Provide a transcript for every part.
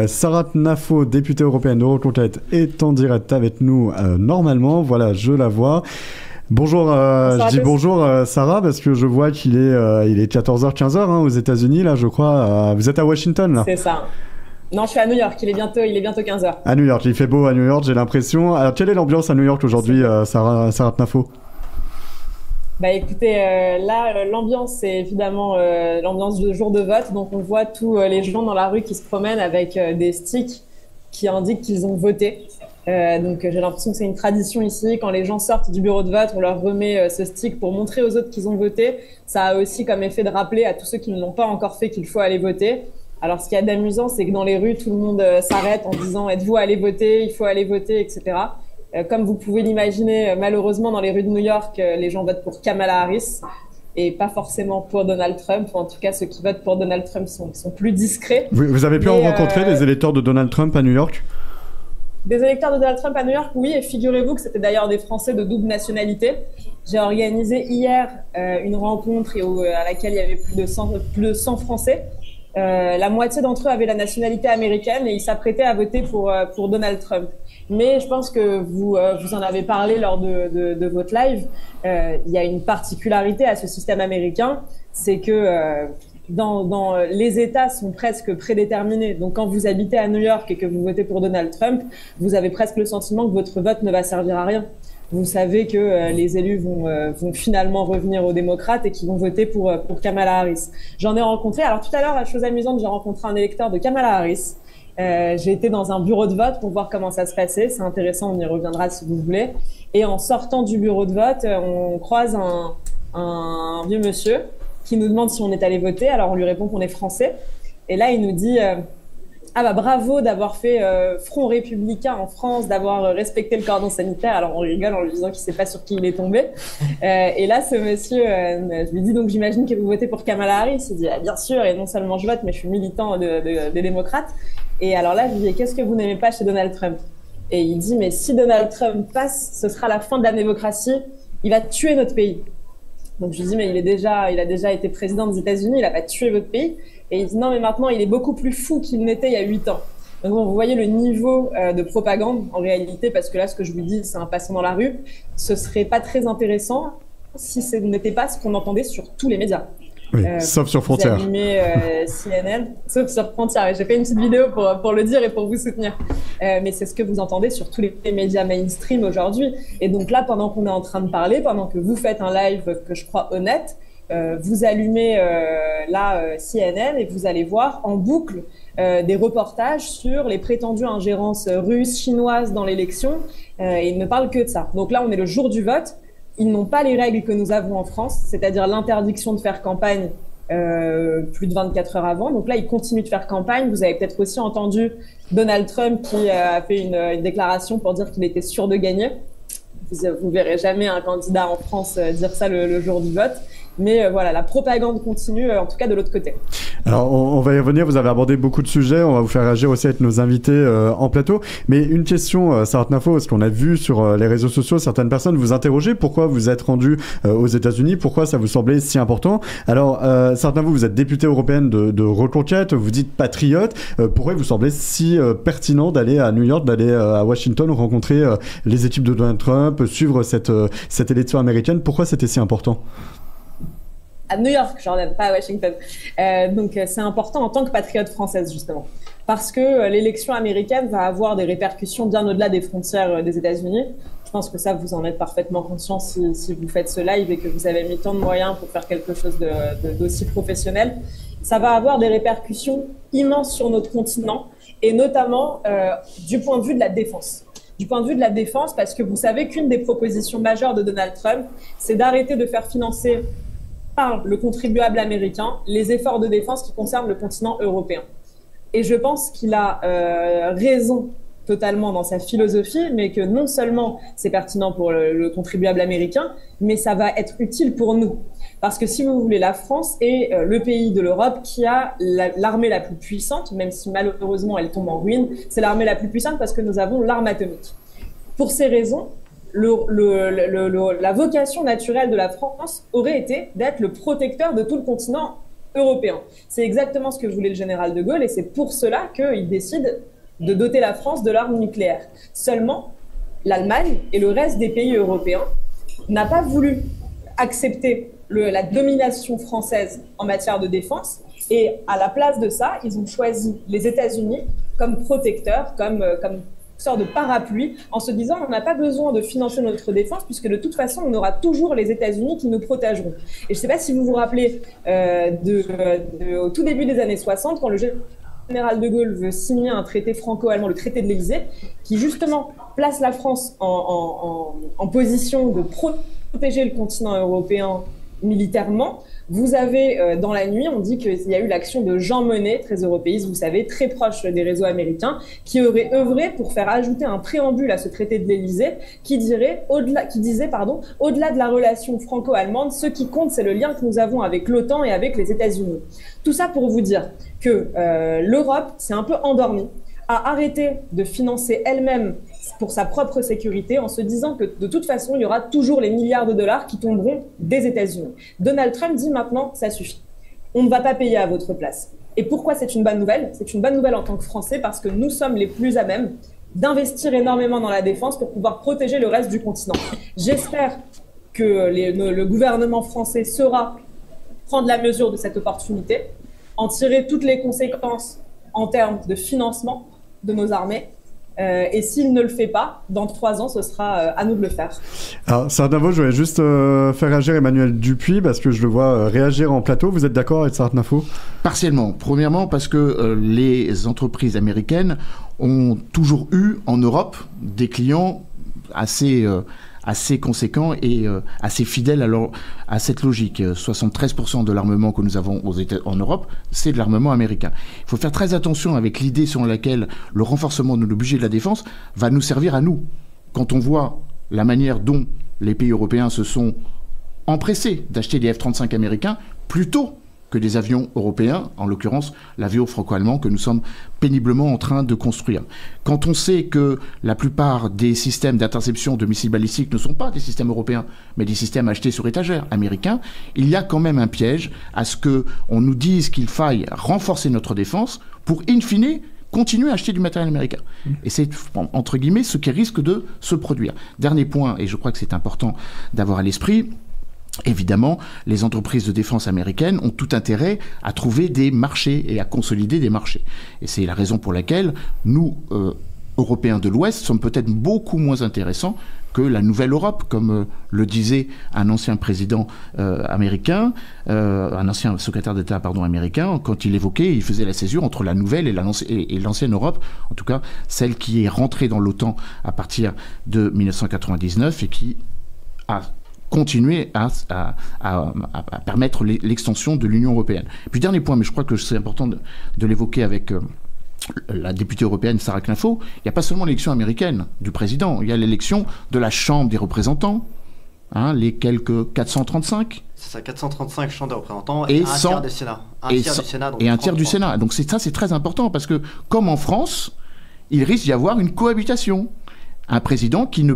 Sarah Knafo, députée européenne de Reconquête, est en direct avec nous normalement. Voilà, je la vois. Bonjour, je dis bonjour Sarah parce que je vois il est 14h, 15h aux États-Unis, là, je crois. Vous êtes à Washington, là? C'est ça. Non, je suis à New York, il est bientôt 15h. À New York, il fait beau à New York, j'ai l'impression. Alors, quelle est l'ambiance à New York aujourd'hui, Sarah Knafo? Bah écoutez, là, l'ambiance, c'est évidemment l'ambiance du jour de vote. Donc, on voit tous les gens dans la rue qui se promènent avec des sticks qui indiquent qu'ils ont voté. Donc, j'ai l'impression que c'est une tradition ici. Quand les gens sortent du bureau de vote, on leur remet ce stick pour montrer aux autres qu'ils ont voté. Ça a aussi comme effet de rappeler à tous ceux qui ne l'ont pas encore fait qu'il faut aller voter. Alors, ce qu'il y a d'amusant, c'est que dans les rues, tout le monde s'arrête en disant « Êtes-vous allé voter ? Il faut aller voter, etc. » Comme vous pouvez l'imaginer, malheureusement, dans les rues de New York, les gens votent pour Kamala Harris et pas forcément pour Donald Trump. En tout cas, ceux qui votent pour Donald Trump sont plus discrets. Vous avez pu en rencontrer des électeurs de Donald Trump à New York? Des électeurs de Donald Trump à New York, oui, et figurez-vous que c'était d'ailleurs des Français de double nationalité. J'ai organisé hier une rencontre à laquelle il y avait plus de 100 Français. La moitié d'entre eux avaient la nationalité américaine et ils s'apprêtaient à voter pour Donald Trump. Mais je pense que vous en avez parlé lors de votre live. Il y a une particularité à ce système américain, c'est que dans les États sont presque prédéterminés. Donc, quand vous habitez à New York et que vous votez pour Donald Trump, vous avez presque le sentiment que votre vote ne va servir à rien. Vous savez que les élus vont finalement revenir aux démocrates et qu'ils vont voter pour Kamala Harris. J'en ai rencontré. Alors, tout à l'heure, la chose amusante, j'ai rencontré un électeur de Kamala Harris. J'ai été dans un bureau de vote pour voir comment ça se passait. C'est intéressant, on y reviendra si vous voulez. Et en sortant du bureau de vote, on croise un vieux monsieur qui nous demande si on est allé voter. Alors, on lui répond qu'on est français. Et là, il nous dit ah bah bravo d'avoir fait front républicain en France, d'avoir respecté le cordon sanitaire. Alors, on rigole en lui disant qu'il ne sait pas sur qui il est tombé. Et là, ce monsieur, je lui dis donc j'imagine que vous votez pour Kamala Harris. Il dit ah, bien sûr, et non seulement je vote, mais je suis militant des démocrates. Et alors là, je lui dis qu'est-ce que vous n'aimez pas chez Donald Trump? Et il dit mais si Donald Trump passe, ce sera la fin de la démocratie. Il va tuer notre pays. Donc je lui dis mais il a déjà été président des États-Unis, il n'a pas tué votre pays. Et il dit non mais maintenant il est beaucoup plus fou qu'il n'était il y a 8 ans. Donc bon, vous voyez le niveau de propagande en réalité, parce que là ce que je vous dis c'est un passant dans la rue. Ce serait pas très intéressant si ce n'était pas ce qu'on entendait sur tous les médias. Oui, sauf sur Frontières. Vous allumez CNN, sauf sur Frontières. J'ai fait une petite vidéo pour le dire et pour vous soutenir. Mais c'est ce que vous entendez sur tous les médias mainstream aujourd'hui. Et donc là, pendant qu'on est en train de parler, pendant que vous faites un live que je crois honnête, vous allumez CNN et vous allez voir en boucle des reportages sur les prétendues ingérences russes, chinoises dans l'élection. Et ils ne parlent que de ça. Donc là, on est le jour du vote. Ils n'ont pas les règles que nous avons en France, c'est-à-dire l'interdiction de faire campagne plus de 24 heures avant. Donc là, ils continuent de faire campagne. Vous avez peut-être aussi entendu Donald Trump qui a fait une déclaration pour dire qu'il était sûr de gagner. Vous verrez jamais un candidat en France dire ça le jour du vote. Mais voilà, la propagande continue, en tout cas de l'autre côté. Alors, on va y revenir. Vous avez abordé beaucoup de sujets. On va vous faire réagir aussi avec nos invités en plateau. Mais une question, Sarah Knafo, parce qu'on a vu sur les réseaux sociaux certaines personnes vous interroger. Pourquoi vous êtes rendu aux États-Unis? Pourquoi ça vous semblait si important? Alors, Sarah Knafo, vous êtes députée européenne de Reconquête. Vous dites patriote. Pourquoi il vous semblait si pertinent d'aller à New York, d'aller à Washington, rencontrer les équipes de Donald Trump, suivre cette élection américaine? Pourquoi c'était si important? À New York, Jordan, pas à Washington. Donc, c'est important en tant que patriote française, justement. Parce que l'élection américaine va avoir des répercussions bien au-delà des frontières des États-Unis. Je pense que ça, vous en êtes parfaitement conscient si vous faites ce live et que vous avez mis tant de moyens pour faire quelque chose d'aussi professionnel. Ça va avoir des répercussions immenses sur notre continent et notamment du point de vue de la défense. Du point de vue de la défense, parce que vous savez qu'une des propositions majeures de Donald Trump, c'est d'arrêter de faire financer par le contribuable américain les efforts de défense qui concernent le continent européen. Et je pense qu'il a raison totalement dans sa philosophie, mais que non seulement c'est pertinent pour le contribuable américain, mais ça va être utile pour nous. Parce que si vous voulez, la France est le pays de l'Europe qui a l'armée la plus puissante, même si malheureusement elle tombe en ruine, c'est l'armée la plus puissante parce que nous avons l'arme atomique. Pour ces raisons, la vocation naturelle de la France aurait été d'être le protecteur de tout le continent européen. C'est exactement ce que voulait le général de Gaulle et c'est pour cela qu'il décide de doter la France de l'arme nucléaire. Seulement, l'Allemagne et le reste des pays européens n'ont pas voulu accepter la domination française en matière de défense et à la place de ça, ils ont choisi les États-Unis comme protecteurs, comme sorte de parapluie, en se disant on n'a pas besoin de financer notre défense puisque de toute façon on aura toujours les États-Unis qui nous protégeront. Et je ne sais pas si vous vous rappelez au tout début des années 60 quand le général de Gaulle veut signer un traité franco-allemand, le traité de l'Élysée, qui justement place la France en position de protéger le continent européen militairement. Vous avez, dans la nuit, on dit qu'il y a eu l'action de Jean Monnet, très européiste, vous savez, très proche des réseaux américains, qui aurait œuvré pour faire ajouter un préambule à ce traité de l'Élysée qui disait, au-delà de la relation franco-allemande, ce qui compte, c'est le lien que nous avons avec l'OTAN et avec les États-Unis. Tout ça pour vous dire que l'Europe s'est un peu endormie, a arrêté de financer elle-même pour sa propre sécurité en se disant que de toute façon, il y aura toujours les milliards de dollars qui tomberont des États-Unis. Donald Trump dit maintenant, ça suffit. On ne va pas payer à votre place. Et pourquoi c'est une bonne nouvelle? C'est une bonne nouvelle en tant que Français parce que nous sommes les plus à même d'investir énormément dans la défense pour pouvoir protéger le reste du continent. J'espère que le gouvernement français saura prendre la mesure de cette opportunité, en tirer toutes les conséquences en termes de financement de nos armées. Et s'il ne le fait pas, dans 3 ans, ce sera à nous de le faire. Alors, Sarah, je voulais juste faire réagir Emmanuel Dupuis parce que je le vois réagir en plateau. Vous êtes d'accord avec Sarah Nafo? Partiellement. Premièrement, parce que les entreprises américaines ont toujours eu en Europe des clients assez conséquents et assez fidèles à cette logique. 73% de l'armement que nous avons en Europe, c'est de l'armement américain. Il faut faire très attention avec l'idée selon laquelle le renforcement de nos budgets de la défense va nous servir à nous. Quand on voit la manière dont les pays européens se sont empressés d'acheter des F-35 américains plutôt que des avions européens, en l'occurrence l'avion franco-allemand que nous sommes péniblement en train de construire. Quand on sait que la plupart des systèmes d'interception de missiles balistiques ne sont pas des systèmes européens, mais des systèmes achetés sur étagère américains, il y a quand même un piège à ce qu'on nous dise qu'il faille renforcer notre défense pour, in fine, continuer à acheter du matériel américain. Et c'est, entre guillemets, ce qui risque de se produire. Dernier point, et je crois que c'est important d'avoir à l'esprit, évidemment, les entreprises de défense américaines ont tout intérêt à trouver des marchés et à consolider des marchés. Et c'est la raison pour laquelle nous, Européens de l'Ouest, sommes peut-être beaucoup moins intéressants que la nouvelle Europe, comme le disait un ancien président américain, un ancien secrétaire d'État américain, quand il évoquait, il faisait la césure entre la nouvelle et l'ancienne Europe, en tout cas celle qui est rentrée dans l'OTAN à partir de 1999 et qui a continuer à permettre l'extension de l'Union européenne. Puis dernier point, mais je crois que c'est important de l'évoquer avec la députée européenne Sarah Knafo, il n'y a pas seulement l'élection américaine du président, il y a l'élection de la Chambre des représentants, les quelques 435. C'est ça, 435 chambres des représentants et un tiers du Sénat. Un tiers du Sénat. Donc ça, c'est très important parce que, comme en France, il risque d'y avoir une cohabitation. Un président qui ne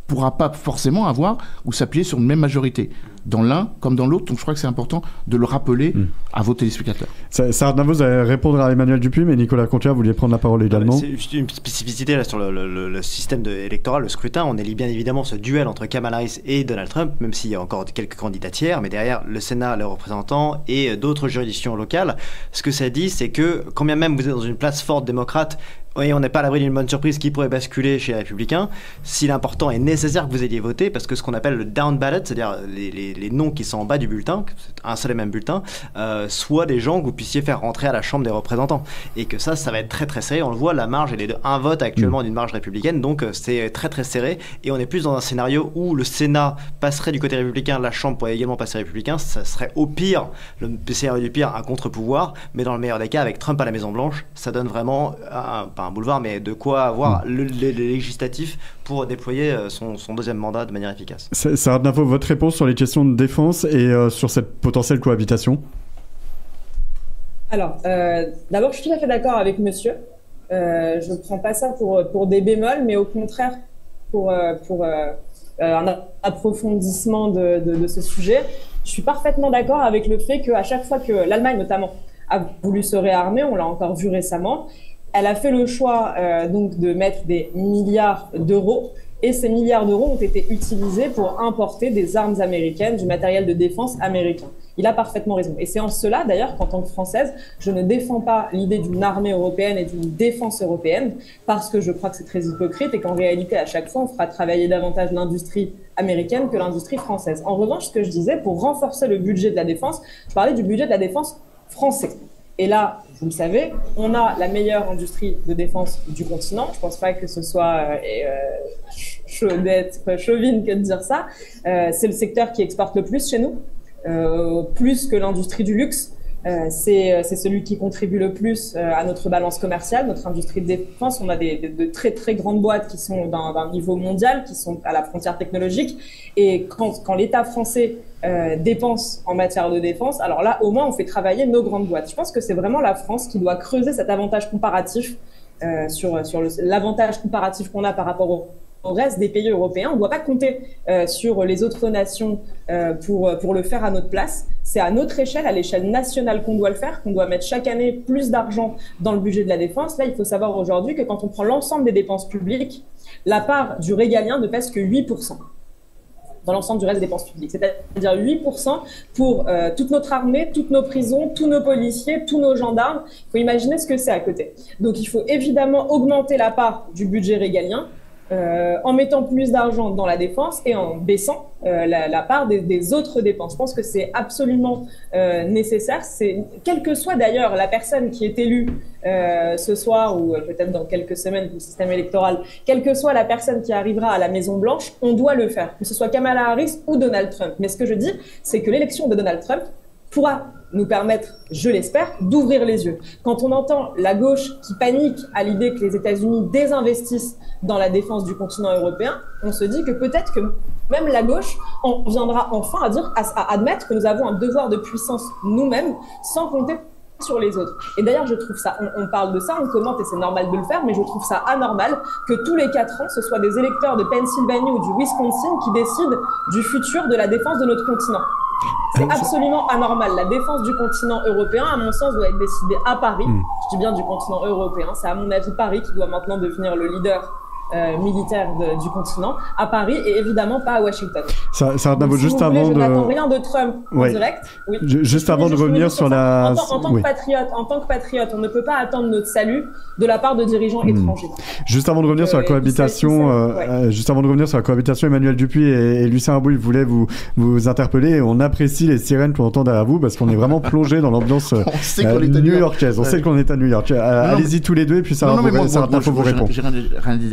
pourra pas forcément avoir ou s'appuyer sur une même majorité dans l'un comme dans l'autre. Donc je crois que c'est important de le rappeler à vos téléspectateurs. Sarah Nafo, vous allez répondre à Emmanuel Dupuis, mais Nicolas Contier, vous vouliez prendre la parole également. C'est juste une spécificité là, sur le système électoral, le scrutin. On élit bien évidemment ce duel entre Kamala Harris et Donald Trump, même s'il y a encore quelques candidats tiers, mais derrière le Sénat, les représentants et d'autres juridictions locales. Ce que ça dit, c'est que quand bien même vous êtes dans une place forte démocrate, et on n'est pas à l'abri d'une bonne surprise qui pourrait basculer chez les Républicains, s'il est important et nécessaire que vous ayez voté, parce que ce qu'on appelle le down ballot, c'est-à-dire les noms qui sont en bas du bulletin, un seul et même bulletin, soit des gens que vous puissiez faire rentrer à la Chambre des représentants. Et que ça va être très très serré. On le voit, la marge, elle est de 1 vote actuellement d'une marge républicaine, donc c'est très très serré. Et on est plus dans un scénario où le Sénat passerait du côté républicain, la Chambre pourrait également passer républicain. Ça serait au pire, le scénario du pire, un contre-pouvoir. Mais dans le meilleur des cas, avec Trump à la Maison-Blanche, ça donne vraiment pas un boulevard, mais de quoi avoir le législatif pour déployer son deuxième mandat de manière efficace. Sarah Nafo, votre réponse sur les questions de défense et sur cette potentielle cohabitation? Alors, d'abord, je suis tout à fait d'accord avec monsieur. Je ne prends pas ça pour des bémols, mais au contraire, pour un approfondissement de ce sujet. Je suis parfaitement d'accord avec le fait qu'à chaque fois que l'Allemagne, notamment, a voulu se réarmer, on l'a encore vu récemment, elle a fait le choix donc de mettre des milliards d'euros. Et ces milliards d'euros ont été utilisés pour importer des armes américaines, du matériel de défense américain. Il a parfaitement raison. Et c'est en cela, d'ailleurs, qu'en tant que Française, je ne défends pas l'idée d'une armée européenne et d'une défense européenne, parce que je crois que c'est très hypocrite et qu'en réalité, à chaque fois, on fera travailler davantage l'industrie américaine que l'industrie française. En revanche, ce que je disais, pour renforcer le budget de la défense, je parlais du budget de la défense français. Et là, vous le savez, on a la meilleure industrie de défense du continent. Je ne pense pas que ce soit chauvine que de dire ça. C'est le secteur qui exporte le plus chez nous, plus que l'industrie du luxe. C'est celui qui contribue le plus à notre balance commerciale, notre industrie de défense. On a de très très grandes boîtes qui sont d'un niveau mondial, qui sont à la frontière technologique. Et quand l'État français dépense en matière de défense, alors là, au moins, on fait travailler nos grandes boîtes. Je pense que c'est vraiment la France qui doit creuser cet avantage comparatif sur l'avantage comparatif qu'on a par rapport au reste des pays européens. On ne doit pas compter sur les autres nations pour le faire à notre place. C'est à notre échelle, à l'échelle nationale qu'on doit le faire, qu'on doit mettre chaque année plus d'argent dans le budget de la défense. Là, il faut savoir aujourd'hui que quand on prend l'ensemble des dépenses publiques, la part du régalien ne pèse que 8% dans l'ensemble du reste des dépenses publiques. C'est-à-dire 8% pour toute notre armée, toutes nos prisons, tous nos policiers, tous nos gendarmes. Il faut imaginer ce que c'est à côté. Donc, il faut évidemment augmenter la part du budget régalien, en mettant plus d'argent dans la défense et en baissant la part des autres dépenses. Je pense que c'est absolument nécessaire. Quelle que soit d'ailleurs la personne qui est élue ce soir ou peut-être dans quelques semaines pour le système électoral, quelle que soit la personne qui arrivera à la Maison-Blanche, on doit le faire, que ce soit Kamala Harris ou Donald Trump. Mais ce que je dis, c'est que l'élection de Donald Trump pourra nous permettre, je l'espère, d'ouvrir les yeux. Quand on entend la gauche qui panique à l'idée que les États-Unis désinvestissent dans la défense du continent européen, on se dit que peut-être que même la gauche en viendra enfin à admettre que nous avons un devoir de puissance nous-mêmes, sans compter sur les autres. Et d'ailleurs, je trouve ça, on parle de ça, on commente et c'est normal de le faire, mais je trouve ça anormal que tous les 4 ans, ce soit des électeurs de Pennsylvanie ou du Wisconsin qui décident du futur de la défense de notre continent. C'est absolument anormal. La défense du continent européen, à mon sens, doit être décidée à Paris. Je dis bien du continent européen. C'est à mon avis Paris qui doit maintenant devenir le leader militaire du continent, à Paris et évidemment pas à Washington. Juste avant je de... n'attends rien de Trump en direct. Oui. Juste avant de revenir sur la... En tant que patriote, on ne peut pas attendre notre salut de la part de dirigeants étrangers. Juste avant de revenir sur la cohabitation, Emmanuel Dupuis et Lucien Rabouille voulaient vous interpeller. On apprécie les sirènes qu'on entend derrière vous parce qu'on est vraiment plongé dans l'ambiance new-yorkaise. On sait qu'on est à New York. Allez-y tous les deux et puis Sarah Knafo vous répond. J'ai rien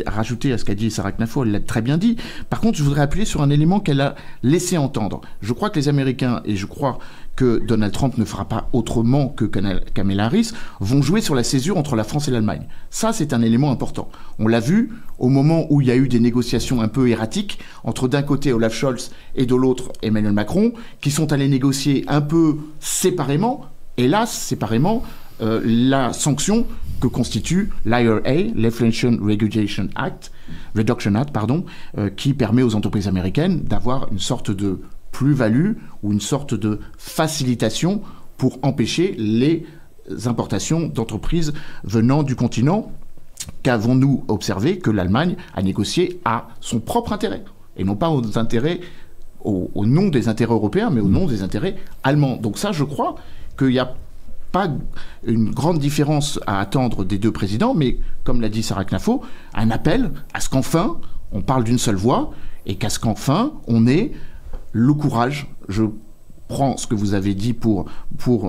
à rajouter à ce qu'a dit Sarah Knafo, elle l'a très bien dit. Par contre, je voudrais appuyer sur un élément qu'elle a laissé entendre. Je crois que les Américains, et je crois que Donald Trump ne fera pas autrement que Kamala Harris, vont jouer sur la césure entre la France et l'Allemagne. Ça, c'est un élément important. On l'a vu au moment où il y a eu des négociations un peu erratiques entre d'un côté Olaf Scholz et de l'autre Emmanuel Macron, qui sont allés négocier un peu séparément, hélas, séparément, la sanction que constitue l'IRA, l'Inflation Reduction Act, qui permet aux entreprises américaines d'avoir une sorte de plus-value ou une sorte de facilitation pour empêcher les importations d'entreprises venant du continent. Qu'avons-nous observé? Que l'Allemagne a négocié à son propre intérêt, et non pas au nom des intérêts européens, mais au nom des intérêts allemands. Donc ça, je crois qu'il y a pas une grande différence à attendre des deux présidents, mais comme l'a dit Sarah Knafo, un appel à ce qu'enfin on parle d'une seule voix et qu'à ce qu'enfin on ait le courage. Je prends ce que vous avez dit pour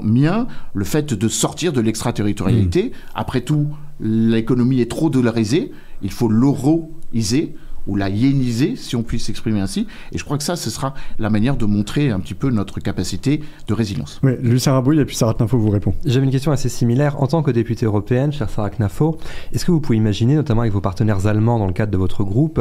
mien, le fait de sortir de l'extraterritorialité. Après tout, l'économie est trop dollarisée, il faut l'euroiser ou la yéniser, si on puisse s'exprimer ainsi. Et je crois que ça, ce sera la manière de montrer un petit peu notre capacité de résilience. Oui, Lucien Rabouille et puis Sarah Knafo vous répond. J'avais une question assez similaire. En tant que députée européenne, chère Sarah Knafo, est-ce que vous pouvez imaginer, notamment avec vos partenaires allemands dans le cadre de votre groupe,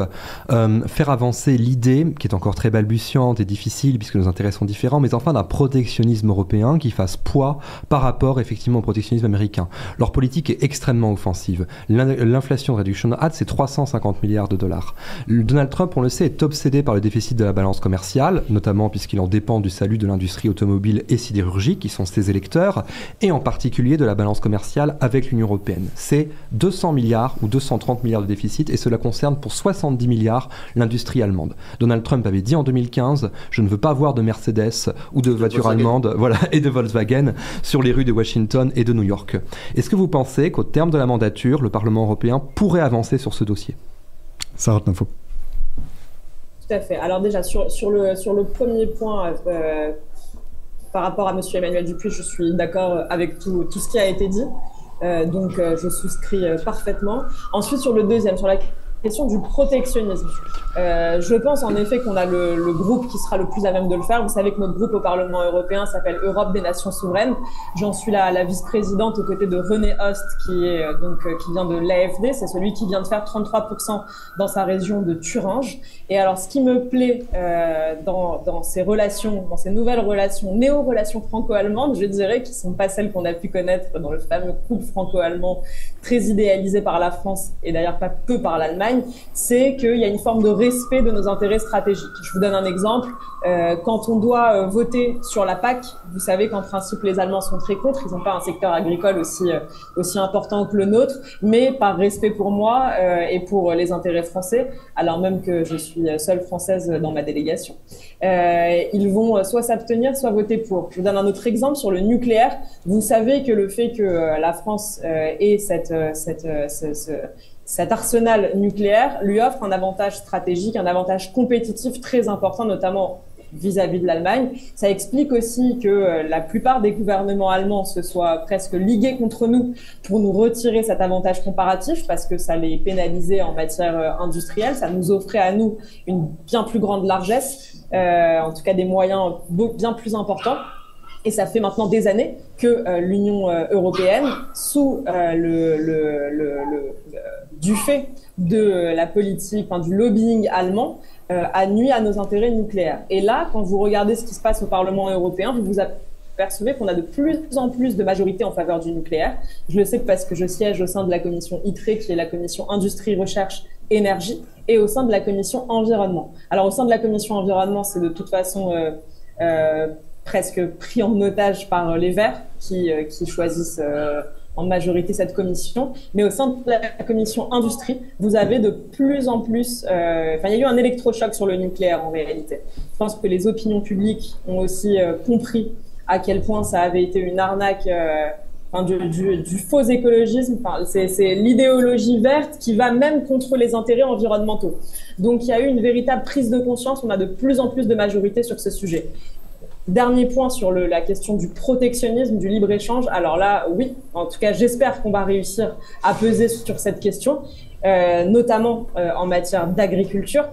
faire avancer l'idée, qui est encore très balbutiante et difficile puisque nos intérêts sont différents, mais enfin d'un protectionnisme européen qui fasse poids par rapport effectivement au protectionnisme américain? Leur politique est extrêmement offensive. L'inflation Reduction Act, c'est 350 milliards de dollars. Donald Trump, on le sait, est obsédé par le déficit de la balance commerciale, notamment puisqu'il en dépend du salut de l'industrie automobile et sidérurgique, qui sont ses électeurs, et en particulier de la balance commerciale avec l'Union européenne. C'est 200 milliards ou 230 milliards de déficit, et cela concerne pour 70 milliards l'industrie allemande. Donald Trump avait dit en 2015 « Je ne veux pas voir de Mercedes ou de voitures allemandes et de Volkswagen sur les rues de Washington et de New York ». Est-ce que vous pensez qu'au terme de la mandature, le Parlement européen pourrait avancer sur ce dossier? Sarah Knafo. Tout à fait. Alors déjà, sur le premier point, par rapport à M. Emmanuel Dupuis, je suis d'accord avec tout ce qui a été dit. Donc, je souscris parfaitement. Ensuite, sur le deuxième, sur la question du protectionnisme. Je pense en effet qu'on a le groupe qui sera le plus à même de le faire. Vous savez que notre groupe au Parlement européen s'appelle Europe des Nations Souveraines. J'en suis la vice-présidente aux côtés de René Host, qui vient de l'AfD. C'est celui qui vient de faire 33% dans sa région de Thuringe. Et alors, ce qui me plaît dans ces relations, dans ces nouvelles relations, néo-relations franco-allemandes, je dirais, qui sont pas celles qu'on a pu connaître dans le fameux couple franco-allemand très idéalisé par la France et d'ailleurs pas peu par l'Allemagne, c'est qu'il y a une forme de respect de nos intérêts stratégiques. Je vous donne un exemple. Quand on doit voter sur la PAC, vous savez qu'en principe, les Allemands sont très contre. Ils n'ont pas un secteur agricole aussi important que le nôtre, mais par respect pour moi et pour les intérêts français, alors même que je suis seule française dans ma délégation, ils vont soit s'abstenir, soit voter pour. Je vous donne un autre exemple sur le nucléaire. Vous savez que le fait que la France ait cet arsenal nucléaire lui offre un avantage stratégique, un avantage compétitif très important, notamment vis-à-vis de l'Allemagne. Ça explique aussi que la plupart des gouvernements allemands se soient presque ligués contre nous pour nous retirer cet avantage comparatif, parce que ça les pénalisait en matière industrielle. Ça nous offrait à nous une bien plus grande largesse, en tout cas des moyens bien plus importants. Et ça fait maintenant des années que l'Union européenne, du fait de la politique, du lobbying allemand, a nuit à nos intérêts nucléaires. Et là, quand vous regardez ce qui se passe au Parlement européen, vous vous apercevez qu'on a de plus en plus de majorité en faveur du nucléaire. Je le sais parce que je siège au sein de la commission ITRE, qui est la commission Industrie, Recherche, Énergie, et au sein de la commission Environnement. Alors, au sein de la commission Environnement, c'est de toute façon presque pris en otage par les Verts qui choisissent en majorité cette commission. Mais au sein de la commission Industrie, vous avez de plus en plus... il y a eu un électrochoc sur le nucléaire en réalité. Je pense que les opinions publiques ont aussi compris à quel point ça avait été une arnaque, du faux écologisme. C'est l'idéologie verte qui va même contre les intérêts environnementaux. Donc il y a eu une véritable prise de conscience. On a de plus en plus de majorité sur ce sujet. Dernier point sur la question du protectionnisme, du libre-échange. Alors là, oui, en tout cas, j'espère qu'on va réussir à peser sur cette question, notamment en matière d'agriculture.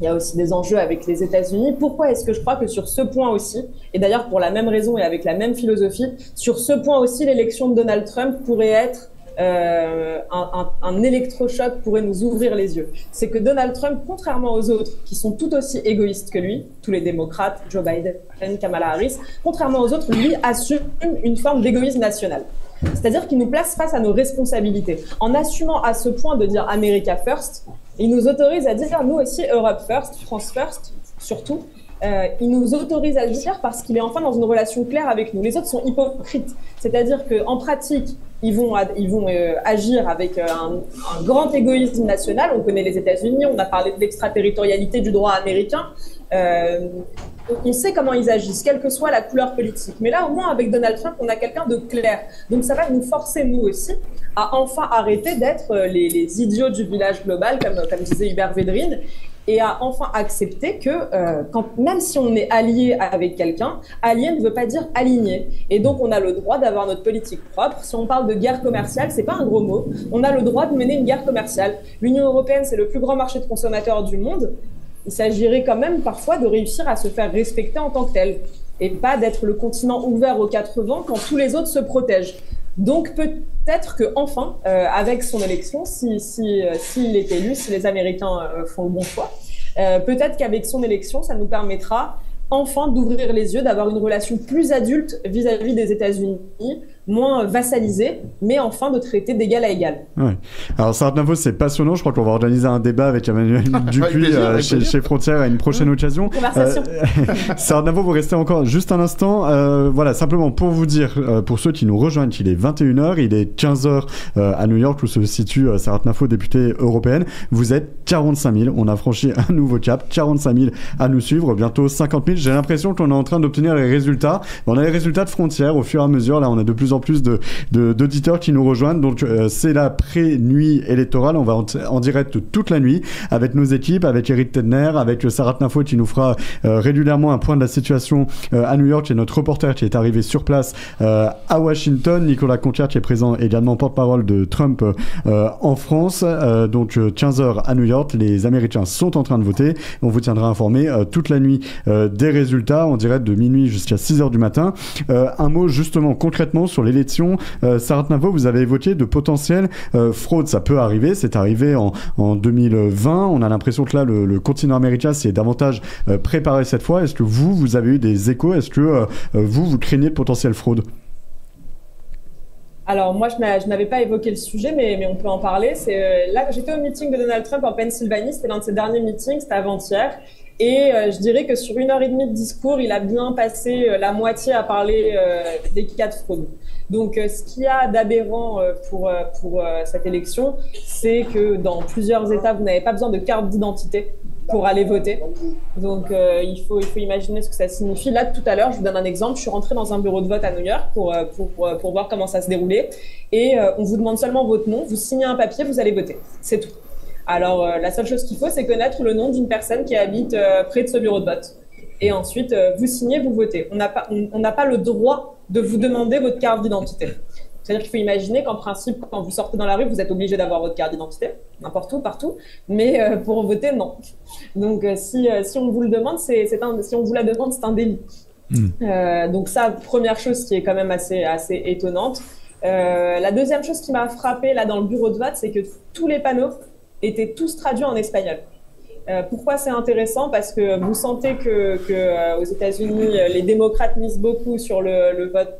Il y a aussi des enjeux avec les États-Unis. Pourquoi est-ce que je crois que sur ce point aussi, et d'ailleurs pour la même raison et avec la même philosophie, sur ce point aussi, l'élection de Donald Trump pourrait être un électrochoc, pourrait nous ouvrir les yeux. C'est que Donald Trump, contrairement aux autres qui sont tout aussi égoïstes que lui, tous les démocrates, Joe Biden, Kamala Harris, contrairement aux autres, lui assume une forme d'égoïsme national. C'est-à-dire qu'il nous place face à nos responsabilités. En assumant à ce point de dire America First, il nous autorise à dire nous aussi Europe First, France First, surtout. Il nous autorise à le dire parce qu'il est enfin dans une relation claire avec nous. Les autres sont hypocrites. C'est-à-dire qu'en pratique, ils vont agir avec un grand égoïsme national. On connaît les États-Unis, on a parlé de l'extraterritorialité du droit américain. On sait comment ils agissent, quelle que soit la couleur politique. Mais là, au moins, avec Donald Trump, on a quelqu'un de clair. Donc ça va nous forcer, nous aussi, à enfin arrêter d'être les idiots du village global, comme disait Hubert Védrine, et à enfin accepter que même si on est allié avec quelqu'un, allié ne veut pas dire aligné. Et donc on a le droit d'avoir notre politique propre. Si on parle de guerre commerciale, c'est pas un gros mot. On a le droit de mener une guerre commerciale. L'Union européenne, c'est le plus grand marché de consommateurs du monde. Il s'agirait quand même parfois de réussir à se faire respecter en tant que tel, et pas d'être le continent ouvert aux quatre vents quand tous les autres se protègent. Donc peut-être que enfin, avec son élection, s'il est élu, si les Américains font le bon choix, peut-être qu'avec son élection, ça nous permettra enfin d'ouvrir les yeux, d'avoir une relation plus adulte vis-à-vis des États-Unis, moins vassalisé, mais enfin de traiter d'égal à égal. Ouais. Alors Sarah-Navo, c'est passionnant. Je crois qu'on va organiser un débat avec Emmanuel Dupuis chez Frontières à une prochaine occasion. Conversation. Sarah-Navo, vous restez encore juste un instant. Voilà, simplement pour vous dire, pour ceux qui nous rejoignent, il est 21h, il est 15h à New York où se situe Sarah-Navo, députée européenne. Vous êtes 45 000. On a franchi un nouveau cap. 45 000 à nous suivre. Bientôt 50 000. J'ai l'impression qu'on est en train d'obtenir les résultats. On a les résultats de Frontières au fur et à mesure. Là, on a de plus en plus d'auditeurs qui nous rejoignent. Donc, c'est la pré-nuit électorale. On va en direct toute la nuit avec nos équipes, avec Eric Tedner, avec Sarah-Navo qui nous fera régulièrement un point de la situation à New York. Et notre reporter qui est arrivé sur place à Washington, Nicolas Conquier, qui est présent également porte-parole de Trump en France. Donc, 15h à New York. Les Américains sont en train de voter. On vous tiendra informé toute la nuit des résultats en direct de minuit jusqu'à 6h du matin. Un mot justement concrètement sur l'élection. Sarah-Navo, vous avez évoqué de potentielles fraudes. Ça peut arriver. C'est arrivé en 2020. On a l'impression que là, le continent américain s'est davantage préparé cette fois. Est-ce que vous avez eu des échos? Est-ce que vous craignez de potentielles fraudes? Alors moi, je n'avais pas évoqué le sujet, mais on peut en parler. Là, j'étais au meeting de Donald Trump en Pennsylvanie. C'était l'un de ses derniers meetings, c'était avant-hier. Et je dirais que sur 1h30 de discours, il a bien passé la moitié à parler des cas de fraude. Donc, ce qu'il y a d'aberrant pour cette élection, c'est que dans plusieurs États, vous n'avez pas besoin de carte d'identité pour aller voter. Donc, il faut imaginer ce que ça signifie. Là, tout à l'heure, je vous donne un exemple. Je suis rentrée dans un bureau de vote à New York pour voir comment ça se déroulait. Et on vous demande seulement votre nom. Vous signez un papier, vous allez voter. C'est tout. Alors, la seule chose qu'il faut, c'est connaître le nom d'une personne qui habite près de ce bureau de vote. Et ensuite, vous signez, vous votez. On n'a pas le droit de vous demander votre carte d'identité. C'est-à-dire qu'il faut imaginer qu'en principe, quand vous sortez dans la rue, vous êtes obligé d'avoir votre carte d'identité, n'importe où, partout. Mais pour voter, non. Donc, si on vous le demande, si on vous la demande, c'est un délit. Donc ça, première chose qui est quand même assez étonnante. La deuxième chose qui m'a frappée là dans le bureau de vote, c'est que tous les panneaux étaient tous traduits en espagnol. Pourquoi c'est intéressant? Parce que vous sentez que aux États-Unis, les démocrates misent beaucoup sur le vote,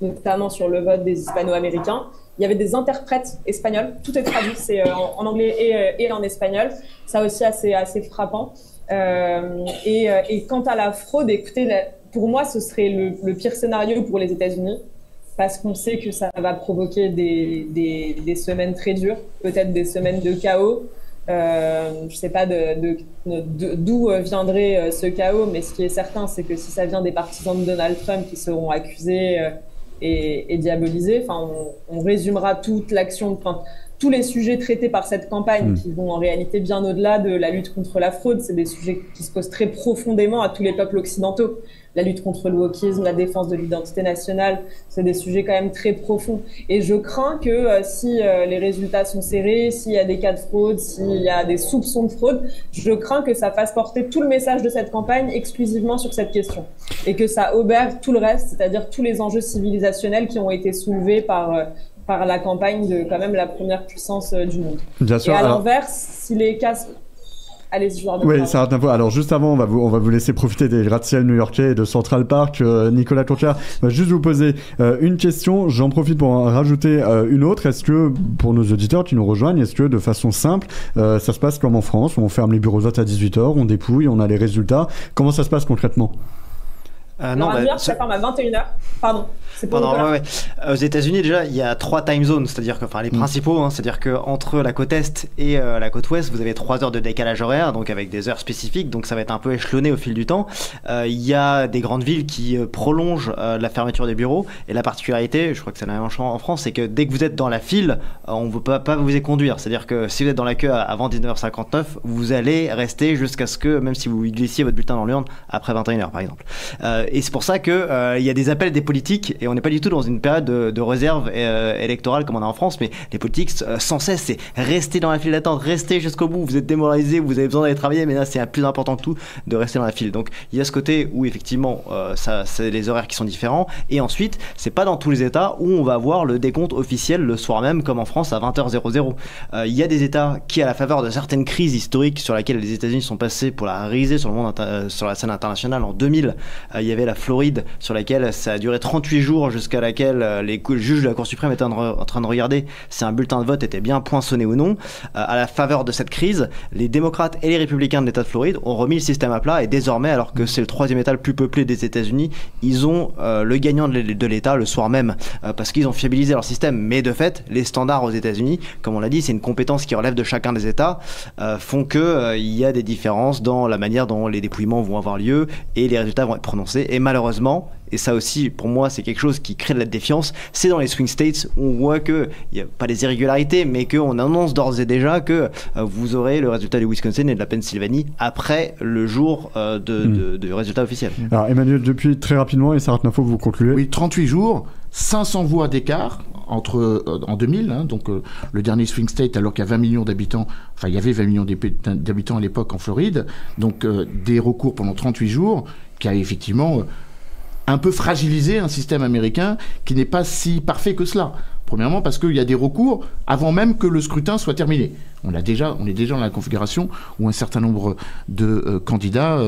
notamment sur le vote des hispano-américains. Il y avait des interprètes espagnols, tout est traduit, c'est en anglais et en espagnol. Ça aussi assez frappant. Et quant à la fraude, écoutez, pour moi, ce serait le pire scénario pour les États-Unis. Parce qu'on sait que ça va provoquer des semaines très dures, peut-être des semaines de chaos. Je ne sais pas d'où viendrait ce chaos, mais ce qui est certain, c'est que si ça vient des partisans de Donald Trump qui seront accusés et diabolisés, on résumera toute l'action, tous les sujets traités par cette campagne qui vont en réalité bien au-delà de la lutte contre la fraude. C'est des sujets qui se posent très profondément à tous les peuples occidentaux. La lutte contre le wokisme, la défense de l'identité nationale, c'est des sujets quand même très profonds. Et je crains que si les résultats sont serrés, s'il y a des cas de fraude, s'il y a des soupçons de fraude, je crains que ça fasse porter tout le message de cette campagne exclusivement sur cette question. Et que ça obère tout le reste, c'est-à-dire tous les enjeux civilisationnels qui ont été soulevés par la campagne de quand même la première puissance du monde. Bien sûr. Et à l'inverse, si les cas... Allez-y, oui, Sarah-Navo. Alors juste avant, on va vous laisser profiter des gratte-ciel new-yorkais et de Central Park. Nicolas Conquier va juste vous poser une question. J'en profite pour en rajouter une autre. Est-ce que, pour nos auditeurs qui nous rejoignent, est-ce que de façon simple, ça se passe comme en France, où on ferme les bureaux de vote à 18h, on dépouille, on a les résultats? Comment ça se passe concrètement? Non, à New York, ça ferme à 21h. Pardon. Aux États-Unis, déjà, il y a 3 time zones, c'est-à-dire que, les principaux, c'est-à-dire qu'entre la côte est et la côte ouest, vous avez 3 heures de décalage horaire, donc avec des heures spécifiques, donc ça va être un peu échelonné au fil du temps. Il y a des grandes villes qui prolongent la fermeture des bureaux, et la particularité, je crois que c'est la même chose en France, c'est que dès que vous êtes dans la file, on ne veut pas vous y conduire. C'est-à-dire que si vous êtes dans la queue avant 19h59, vous allez rester jusqu'à ce que, même si vous glaissiez votre bulletin dans l'urne après 21h par exemple. Et c'est pour ça que il y a des appels des politiques, et on n'est pas du tout dans une période de réserve électorale comme on a en France, mais les politiques sans cesse, c'est rester dans la file d'attente, rester jusqu'au bout. Vous êtes démoralisé, vous avez besoin d'aller travailler, mais là c'est plus important que tout de rester dans la file. Donc il y a ce côté où effectivement c'est les horaires qui sont différents, et ensuite c'est pas dans tous les États où on va avoir le décompte officiel le soir même comme en France à 20h00. Il y a des États qui, à la faveur de certaines crises historiques sur lesquelles les États-Unis sont passés pour la riser sur la scène internationale en 2000, il y avait avait la Floride, sur laquelle ça a duré 38 jours, jusqu'à laquelle les juges de la Cour suprême étaient en train de regarder si un bulletin de vote était bien poinçonné ou non. À la faveur de cette crise, les démocrates et les républicains de l'État de Floride ont remis le système à plat, et désormais, alors que c'est le 3e État le plus peuplé des États-Unis, ils ont le gagnant de l'État le soir même, parce qu'ils ont fiabilisé leur système. Mais de fait, les standards aux États-Unis, comme on l'a dit, c'est une compétence qui relève de chacun des États, font que il y a des différences dans la manière dont les dépouillements vont avoir lieu et les résultats vont être prononcés. Et malheureusement, et ça aussi pour moi c'est quelque chose qui crée de la défiance, c'est dans les swing states où on voit qu'il n'y a pas des irrégularités, mais qu'on annonce d'ores et déjà que vous aurez le résultat du Wisconsin et de la Pennsylvanie après le jour du résultat officiel. Alors Emmanuel Dupuis, très rapidement, et Sarah Knafo, vous concluez. Oui, 38 jours, 500 voix d'écart en 2000, donc le dernier swing state, alors qu'il y a 20 millions d'habitants, enfin il y avait 20 millions d'habitants à l'époque en Floride, donc des recours pendant 38 jours, qui a effectivement un peu fragilisé un système américain qui n'est pas si parfait que cela. Premièrement parce qu'il y a des recours avant même que le scrutin soit terminé. On est déjà dans la configuration où un certain nombre de candidats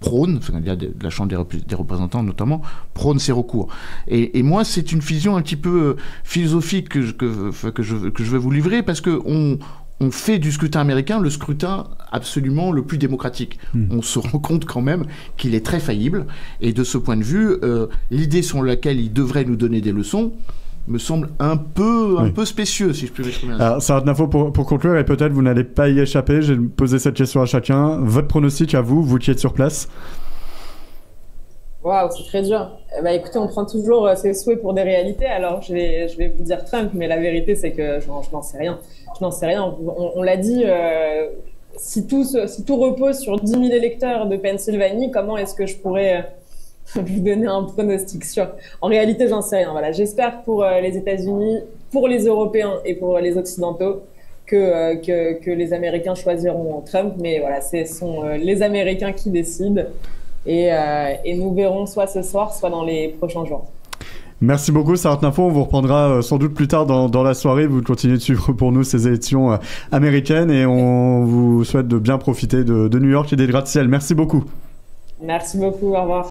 prônent, enfin, il y a de la Chambre des représentants notamment, prônent ces recours. Et moi, c'est une vision un petit peu philosophique que je vais vous livrer, parce que on fait du scrutin américain le scrutin absolument le plus démocratique. On se rend compte quand même qu'il est très faillible, et de ce point de vue, l'idée sur laquelle il devrait nous donner des leçons me semble un peu spécieux, si je peux m'exprimer. Alors, Sarah Knafo, pour conclure, et peut-être vous n'allez pas y échapper, j'ai posé cette question à chacun. Votre pronostic à vous qui êtes sur place? Waouh, c'est très dur. Écoutez, on prend toujours ses souhaits pour des réalités. Alors, je vais vous dire Trump, mais la vérité, c'est que je n'en sais rien. Je n'en sais rien. On l'a dit, si tout repose sur 10 000 électeurs de Pennsylvanie, comment est-ce que je pourrais vous donner un pronostic sûr? En réalité, j'en sais rien. Voilà. J'espère pour les États-Unis, pour les Européens et pour les Occidentaux que les Américains choisiront Trump. Mais voilà, ce sont les Américains qui décident. Et nous verrons soit ce soir, soit dans les prochains jours. Merci beaucoup, Sarah Knafo. On vous reprendra sans doute plus tard dans la soirée. Vous continuez de suivre pour nous ces élections américaines, et on vous souhaite de bien profiter de New York et des gratte-ciel. Merci beaucoup. Merci beaucoup. Au revoir.